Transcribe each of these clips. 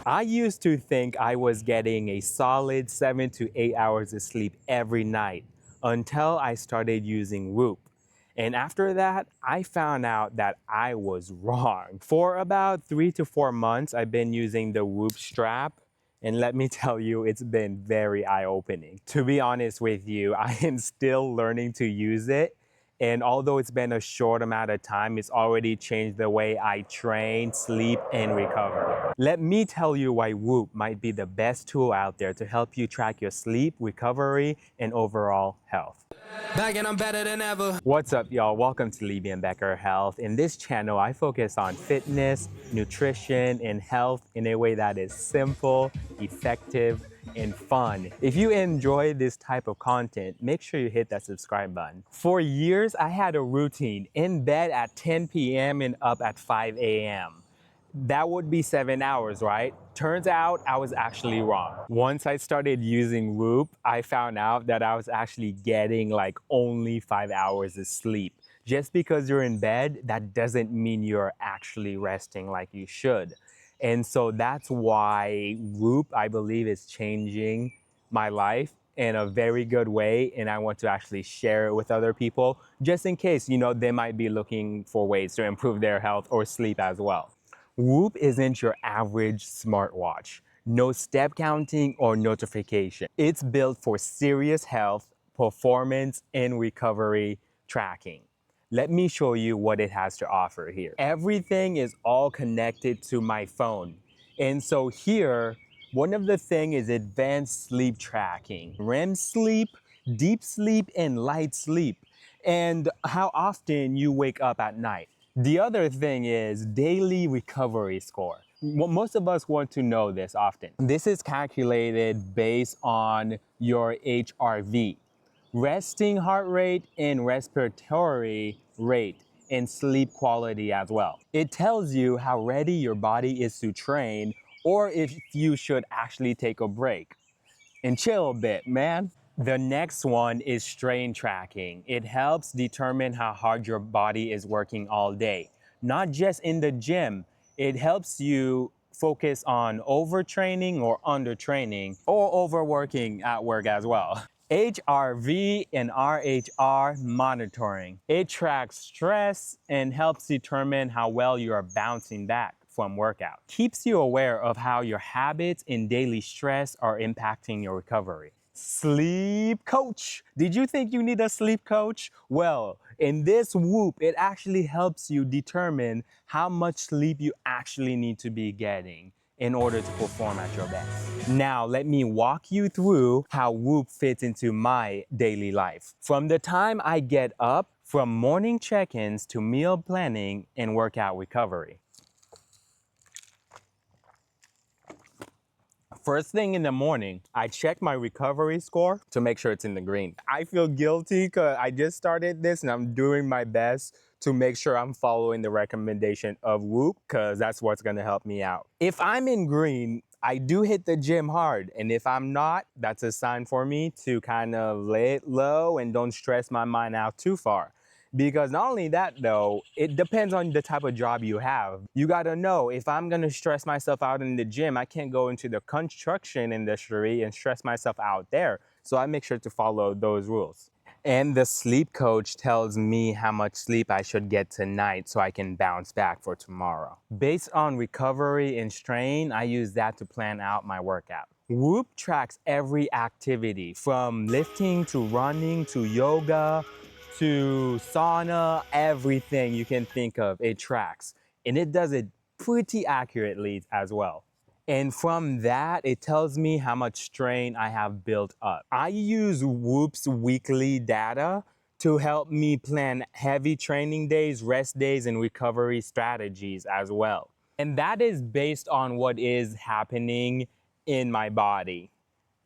I used to think I was getting a solid 7 to 8 hours of sleep every night until I started using Whoop. And after that, I found out that I was wrong. For about 3 to 4 months, I've been using the Whoop strap. And let me tell you, it's been very eye-opening. To be honest with you, I am still learning to use it. And although it's been a short amount of time, it's already changed the way I train, sleep, and recover. Let me tell you why Whoop might be the best tool out there to help you track your sleep, recovery, and overall health. Back and I'm better than ever. What's up, y'all? Welcome to Libien Becker Health. In this channel, I focus on fitness, nutrition, and health in a way that is simple, effective, and fun. If you enjoy this type of content, make sure you hit that subscribe button. For years, I had a routine: in bed at 10 p.m. and up at 5 a.m. That would be 7 hours, right? Turns out I was actually wrong. Once I started using Whoop, I found out that I was actually getting like only 5 hours of sleep. Just because you're in bed, that doesn't mean you're actually resting like you should. And so that's why Whoop, I believe, is changing my life in a very good way. And I want to actually share it with other people, just in case, they might be looking for ways to improve their health or sleep as well. Whoop isn't your average smartwatch. No step counting or notification. It's built for serious health, performance, and recovery tracking. Let me show you what it has to offer here. Everything is all connected to my phone. And so here, one of the things is advanced sleep tracking. REM sleep, deep sleep, and light sleep. And how often you wake up at night. The other thing is daily recovery score. Most of us want to know this often. This is calculated based on your HRV, resting heart rate, and respiratory rate, and sleep quality as well. It tells you how ready your body is to train or if you should actually take a break and chill a bit, man. The next one is strain tracking. It helps determine how hard your body is working all day, not just in the gym. It helps you focus on overtraining or undertraining or overworking at work as well. HRV and RHR monitoring. It tracks stress and helps determine how well you are bouncing back from workout. Keeps you aware of how your habits and daily stress are impacting your recovery. Sleep coach. Did you think you need a sleep coach? Well, in this Whoop, it actually helps you determine how much sleep you actually need to be getting in order to perform at your best. Now, let me walk you through how Whoop fits into my daily life. From the time I get up, from morning check-ins to meal planning and workout recovery. First thing in the morning, I check my recovery score to make sure it's in the green. I feel guilty because I just started this and I'm doing my best to make sure I'm following the recommendation of Whoop because that's what's gonna help me out. If I'm in green, I do hit the gym hard. And if I'm not, that's a sign for me to kind of lay it low and don't stress my mind out too far. Because not only that though, it depends on the type of job you have. You gotta know, if I'm gonna stress myself out in the gym, I can't go into the construction industry and stress myself out there. So I make sure to follow those rules. And the sleep coach tells me how much sleep I should get tonight so I can bounce back for tomorrow. Based on recovery and strain, I use that to plan out my workout. Whoop tracks every activity from lifting to running to yoga, to sauna, everything you can think of, it tracks. And it does it pretty accurately as well. And from that, it tells me how much strain I have built up. I use Whoop's weekly data to help me plan heavy training days, rest days, and recovery strategies as well. And that is based on what is happening in my body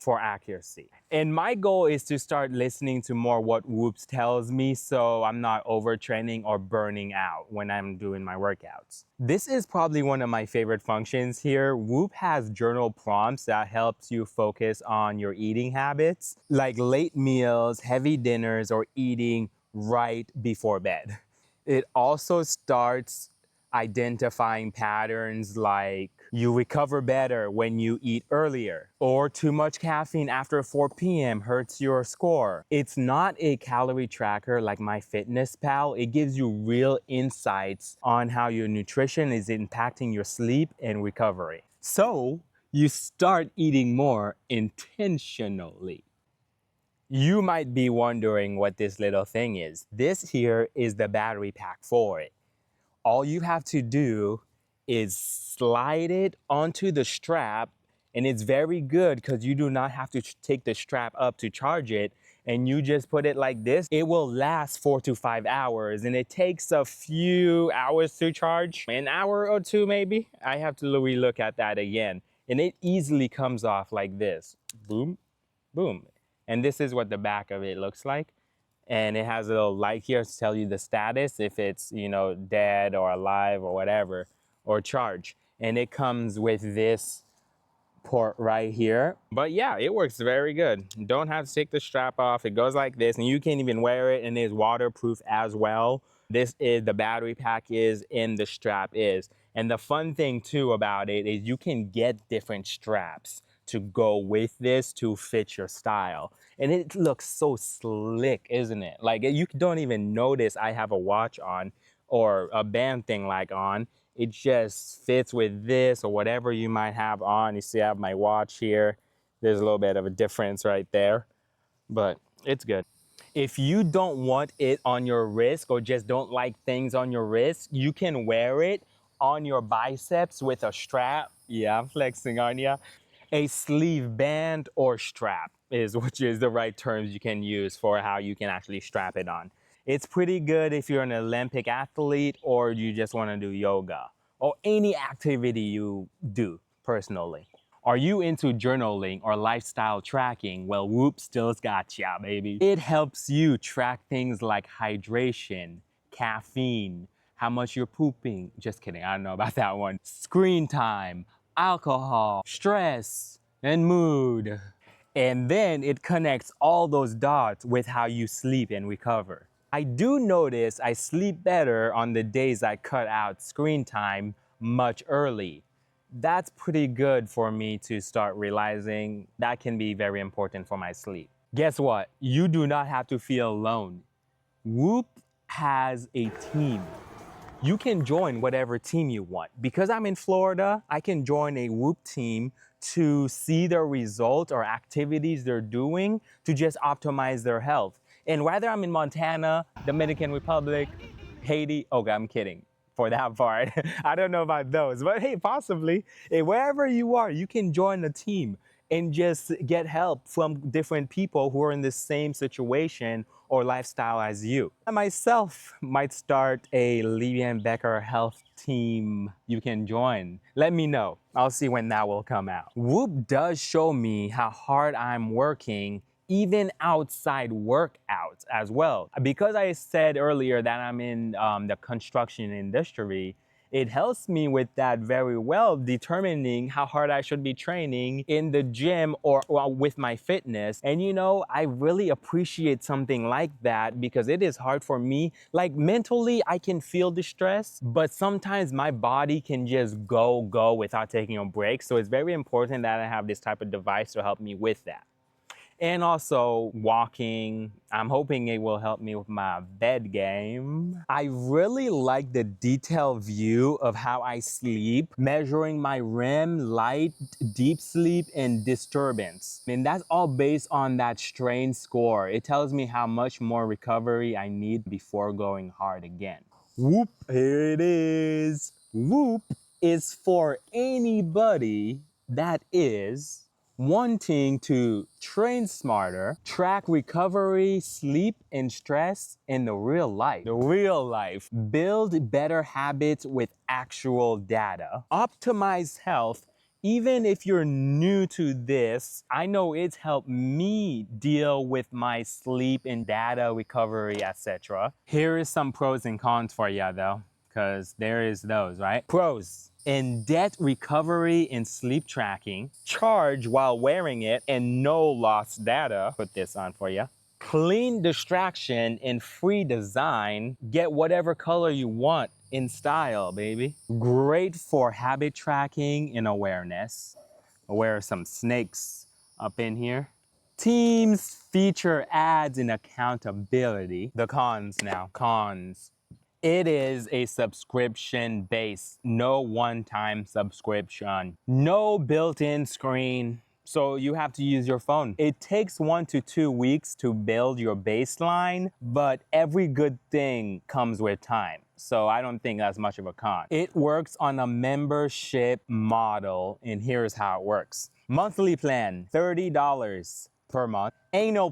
for accuracy. And my goal is to start listening to more what Whoops tells me so I'm not overtraining or burning out when I'm doing my workouts. This is probably one of my favorite functions here. Whoop has journal prompts that helps you focus on your eating habits, like late meals, heavy dinners, or eating right before bed. It also starts identifying patterns like you recover better when you eat earlier, or too much caffeine after 4 p.m. hurts your score. It's not a calorie tracker like MyFitnessPal. It gives you real insights on how your nutrition is impacting your sleep and recovery. So you start eating more intentionally. You might be wondering what this little thing is. This here is the battery pack for it. All you have to do is slide it onto the strap, and it's very good because you do not have to take the strap up to charge it, and you just put it like this. It will last 4 to 5 hours, and it takes a few hours to charge, an hour or two maybe. I have to relook at that again, and it easily comes off like this. Boom, boom. And this is what the back of it looks like. And it has a little light here to tell you the status, if it's, dead or alive or whatever, or charged. And it comes with this port right here. But yeah, it works very good. You don't have to take the strap off. It goes like this, and you can even wear it, and it's waterproof as well. This is the battery pack is, and the strap is. And the fun thing too about it is you can get different straps to go with this to fit your style. And it looks so slick, isn't it? Like you don't even notice I have a watch on or a band thing like on. It just fits with this or whatever you might have on. You see I have my watch here. There's a little bit of a difference right there, but it's good. If you don't want it on your wrist or just don't like things on your wrist, you can wear it on your biceps with a strap. Yeah, I'm flexing on ya. A sleeve band or strap which is the right terms you can use for how you can actually strap it on. It's pretty good if you're an Olympic athlete or you just want to do yoga or any activity you do personally. Are you into journaling or lifestyle tracking? Well, Whoop still's got ya, baby. It helps you track things like hydration, caffeine, how much you're pooping. Just kidding, I don't know about that one. Screen time, alcohol, stress, and mood. And then it connects all those dots with how you sleep and recover. I do notice I sleep better on the days I cut out screen time much early. That's pretty good for me to start realizing that can be very important for my sleep. Guess what? You do not have to feel alone. Whoop has a team. You can join whatever team you want. Because I'm in Florida, I can join a Whoop team to see their results or activities they're doing to just optimize their health. And whether I'm in Montana, Dominican Republic, Haiti, okay, I'm kidding for that part. I don't know about those, but hey, possibly. Wherever you are, you can join a team and just get help from different people who are in the same situation or lifestyle as you. I myself might start a Libien Becker Health team you can join. Let me know. I'll see when that will come out. Whoop does show me how hard I'm working even outside workouts as well. Because I said earlier that I'm in the construction industry, it helps me with that very well, determining how hard I should be training in the gym or with my fitness. And I really appreciate something like that because it is hard for me. Like mentally, I can feel the stress, but sometimes my body can just go without taking a break. So it's very important that I have this type of device to help me with that. And also walking. I'm hoping it will help me with my bed game. I really like the detailed view of how I sleep, measuring my REM, light, deep sleep, and disturbance. And that's all based on that strain score. It tells me how much more recovery I need before going hard again. Whoop, here it is. Whoop is for anybody that is wanting to train smarter, track recovery, sleep, and stress in the real life. The real life. Build better habits with actual data. Optimize health. Even if you're new to this, I know it's helped me deal with my sleep and data recovery, etc. Here is some pros and cons for you though, because there is those, right? Pros. In-depth recovery and sleep tracking, charge while wearing it, and no lost data. Put this on for you. Clean distraction and free design. Get whatever color you want in style, baby. Great for habit tracking and awareness. Aware of some snakes up in here. Teams feature ads and accountability. The cons now, cons. It is a subscription base, no one-time subscription, no built-in screen. So you have to use your phone. It takes 1 to 2 weeks to build your baseline, but every good thing comes with time. So I don't think that's much of a con. It works on a membership model, and here's how it works. Monthly plan, $30 per month. Annual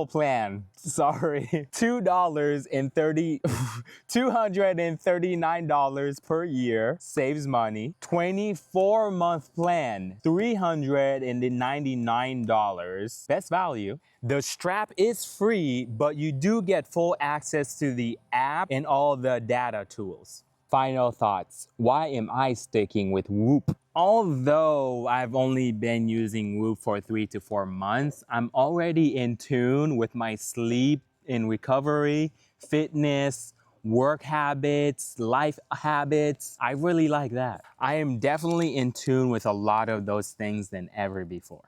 plan, sorry, $239 per year, saves money. 24-month plan, $399, best value. The strap is free, but you do get full access to the app and all the data tools. Final thoughts. Why am I sticking with Whoop? Although I've only been using Whoop for 3 to 4 months, I'm already in tune with my sleep and recovery, fitness, work habits, life habits. I really like that. I am definitely in tune with a lot of those things than ever before.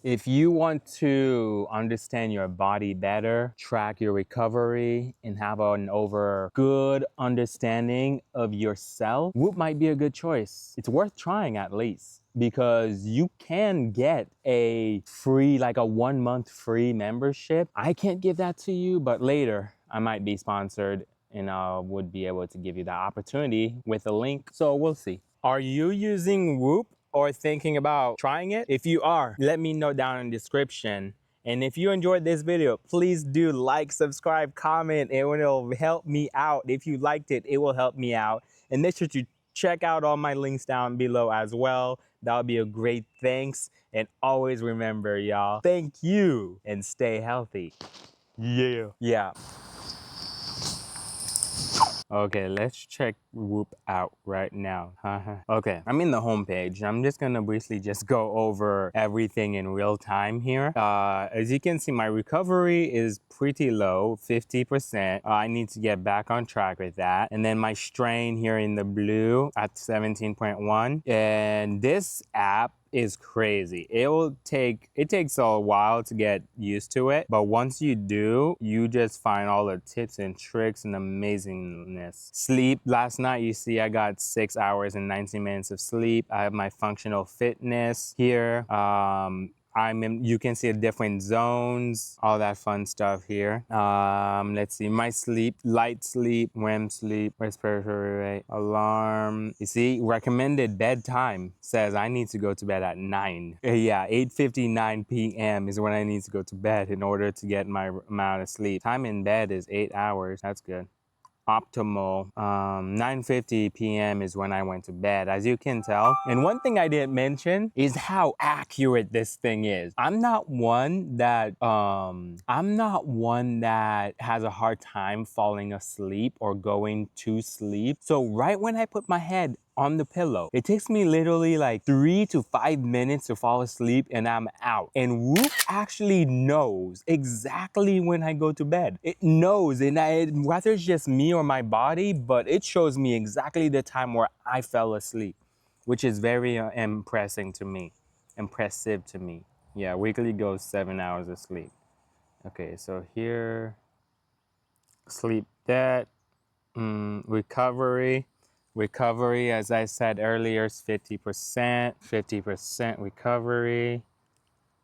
If you want to understand your body better, track your recovery, and have an good understanding of yourself, Whoop might be a good choice. It's worth trying at least, because you can get a free, like a 1-month free membership. I can't give that to you, but later I might be sponsored and I would be able to give you that opportunity with a link. So we'll see. Are you using Whoop or thinking about trying it? If you are, let me know down in the description. And if you enjoyed this video, please do like, subscribe, comment. It will help me out. If you liked it, it will help me out. And make sure to check out all my links down below as well. That would be a great thanks. And always remember, y'all, thank you and stay healthy. Yeah. Okay, let's check Whoop out right now. Okay, I'm in the home page. I'm just gonna briefly just go over everything in real time here. As you can see, my recovery is pretty low, 50%. I need to get back on track with that. And then my strain here in the blue at 17.1. And this app is crazy. It takes a while to get used to it, but once you do, you just find all the tips and tricks and amazingness. Sleep, last night you see I got 6 hours and 19 minutes of sleep. I have my functional fitness here. You can see the different zones, all that fun stuff here. Let's see, my sleep, light sleep, REM sleep, respiratory rate, alarm. You see, recommended bedtime says I need to go to bed at 9. Yeah, 8:59 p.m. is when I need to go to bed in order to get my amount of sleep. Time in bed is 8 hours, that's good. Optimal, 9:50 p.m. is when I went to bed, as you can tell. And one thing I didn't mention is how accurate this thing is. I'm not one that has a hard time falling asleep or going to sleep. So right when I put my head on the pillow, it takes me literally like 3 to 5 minutes to fall asleep and I'm out. And Whoop actually knows exactly when I go to bed. It knows, and whether it's just me or my body, but it shows me exactly the time where I fell asleep, which is very impressive to me. Yeah, weekly goes 7 hours of sleep. Okay, so here, sleep debt, recovery. Recovery, as I said earlier, is 50%. 50%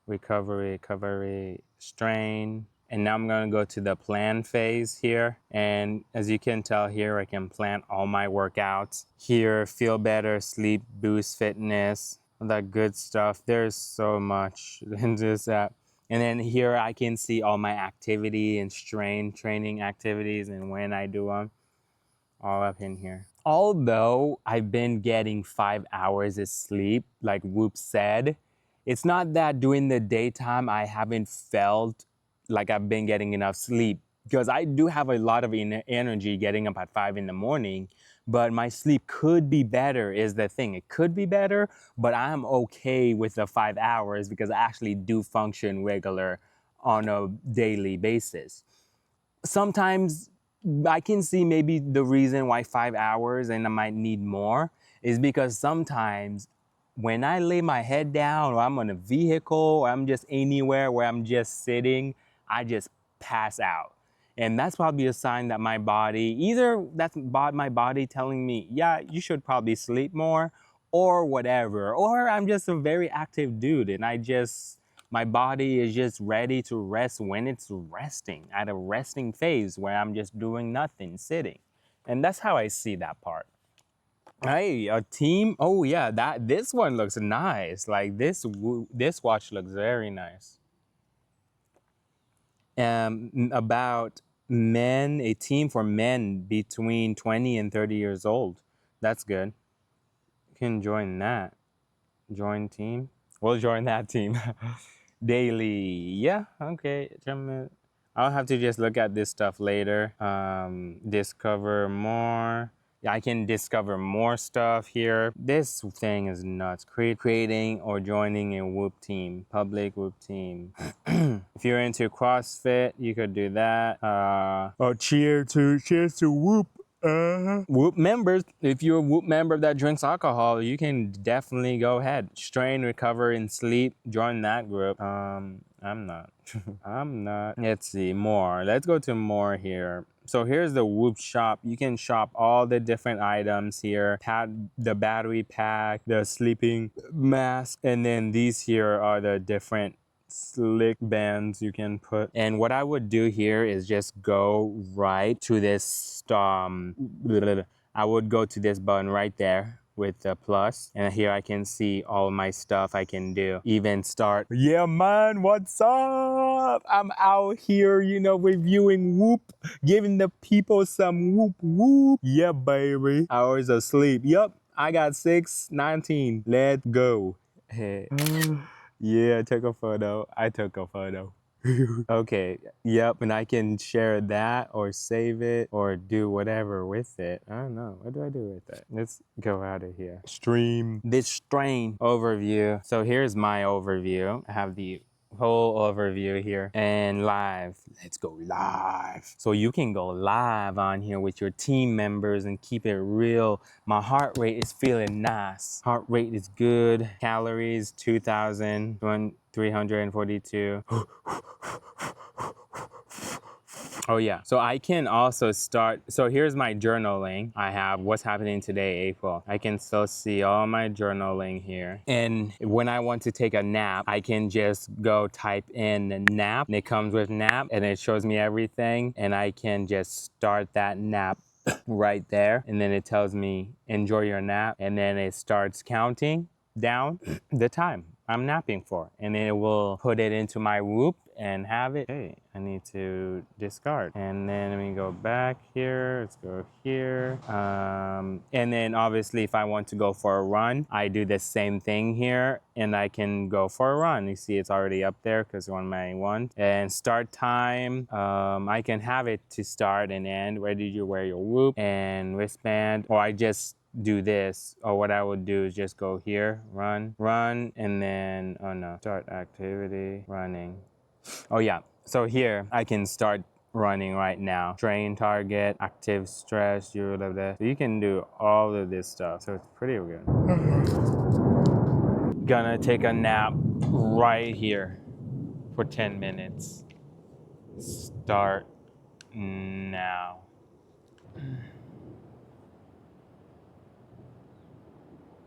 recovery, strain. And now I'm gonna go to the plan phase here. And as you can tell here, I can plan all my workouts. Here, feel better, sleep, boost fitness, all that good stuff. There's so much in this app. And then here I can see all my activity and strain training activities and when I do them, all up in here. Although I've been getting 5 hours of sleep, like Whoop said, it's not that during the daytime I haven't felt like I've been getting enough sleep, because I do have a lot of energy getting up at 5 in the morning, but my sleep could be better is the thing. It could be better, but I'm okay with the 5 hours because I actually do function regular on a daily basis. Sometimes I can see maybe the reason why 5 hours and I might need more is because sometimes when I lay my head down or I'm on a vehicle or I'm just anywhere where I'm just sitting, I just pass out. And that's probably a sign that my body, either that's my body telling me, yeah, you should probably sleep more or whatever. Or I'm just a very active dude and my body is just ready to rest when it's resting, at a resting phase where I'm just doing nothing, sitting. And that's how I see that part. Hey, a team. Oh yeah, this one looks nice. Like this watch looks very nice. About men, a team for men between 20 and 30 years old. That's good. You can join that. Join team. We'll join that team. Daily. Yeah, okay. I'll have to just look at this stuff later. Discover more. Yeah, I can discover more stuff here. This thing is nuts. Creating or joining a Whoop team, public Whoop team. If you're into CrossFit, you could do that. Cheers to Whoop. Whoop members, if you're a Whoop member that drinks alcohol, you can definitely go ahead. Strain, recover, and sleep. Join that group. I'm not. I'm not. Let's see, more. Let's go to more here. So here's the Whoop shop. You can shop all the different items here. The battery pack, the sleeping mask, and then these here are the different slick bands you can put. And what I would do here is just go right to this I would go to this button right there with the plus, and here I can see all my stuff I can do. Even start, yeah man, what's up? I'm out here, reviewing Whoop, giving the people some Whoop Whoop. Yeah baby, hours of sleep. Yep, I got 6:19. Let's go. Hey. Yeah, take a photo. I took a photo. Okay, yep, and I can share that or save it or do whatever with it. I don't know. What do I do with it? Let's go out of here. Stream. This strain overview. So here's my overview. I have the whole overview here and live. Let's go live. So you can go live on here with your team members and keep it real. My heart rate is feeling nice. Heart rate is good. Calories 2,342. Oh yeah, so I can also start, so here's my journaling. I have what's happening today, April. I can still see all my journaling here. And when I want to take a nap, I can just go type in nap, and it comes with nap, and it shows me everything, and I can just start that nap right there. And then it tells me, enjoy your nap, and then it starts counting down the time I'm napping for, and then it will put it into my Whoop and have it. Okay, I need to discard, and then let me go back here. Let's go here, and then obviously if I want to go for a run, I do the same thing here, and I can go for a run. You see it's already up there because on my one. And start time, I can have it to start and end. Where did you wear your Whoop and wristband, or I just do this, or what I would do is just go here, run, and then, oh no, start activity, running. Oh yeah, so here I can start running right now. Train target, active stress, you love that. So you can do all of this stuff, so it's pretty good. Gonna take a nap right here for 10 minutes. Start now.